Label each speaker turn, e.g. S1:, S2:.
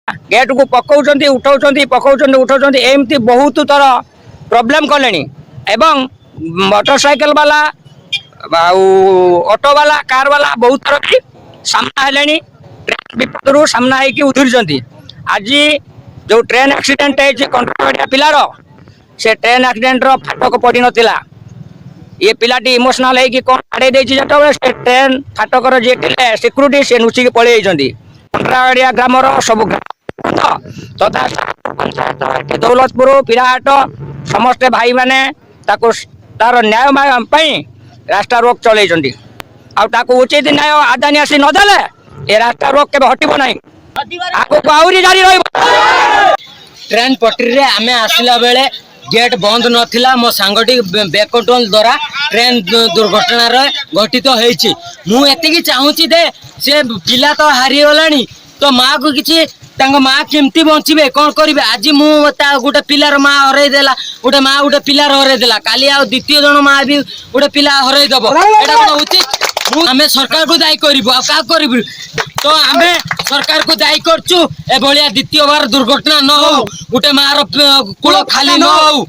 S1: Gate को पकाउछन्ती उठाउछन्ती पकाउछन्ती उठाउछन्ती एमती बहुत थर प्रॉब्लम कलेनी एवं मोटरसाइकिल वाला ऑटो वाला कार वाला बहुत थर भी सामना हेलेनी ट्रेन विपद रु सामना हेकी उधुरछन्ती आज जो ट्रेन एक्सीडेंट है कंट्रोल पिलार से ट्रेन एक्सीडेंट रो फाटक पड़ी नथिला ये पिलाटी इमोशनल है कि कौन आड़े देछि जतबे से ट्रेन फाटकर जे सिक्यूरिटी से नुची के पळे जंती कंट्रागड़िया ग्रामर सब तथा पंचायत दौलतपुर पिराहाट समस्त भाई माने ताको तार न्याय पाई रास्ता रोक चलै जंती आ ताको उचित न्याय आदानी आसी न देले ए रास्ता रोक के हटिबो नाही आगो आउरी जारी रहइबो।
S2: ट्रेन पटरी रे आमे आसिला बेले गेट बंद नथिला मो सांगटी बैकटोल द्वारा ट्रेन दुर्घटना रे घटित होईची मु एतिकी चाहूची दे से पिला तो हारी गलानी तो माँ को किछि तांग माँ केमती बंचिबे कोन करिवे आज मु ता गुटे पिलार माँ हरई देला गुटे माँ गुटे पिलार हरई देला काली आ द्वितीय जन माँ भी गुटे पिला हरई दबो एटा कोन उचित आमे सरकार को दायी करिबो आ का करिबो तो आमे सरकार को दायी करछु ए भलिया द्वितीय बार दुर्घटना न हो गुटे माँ रो कुल खाली न हो।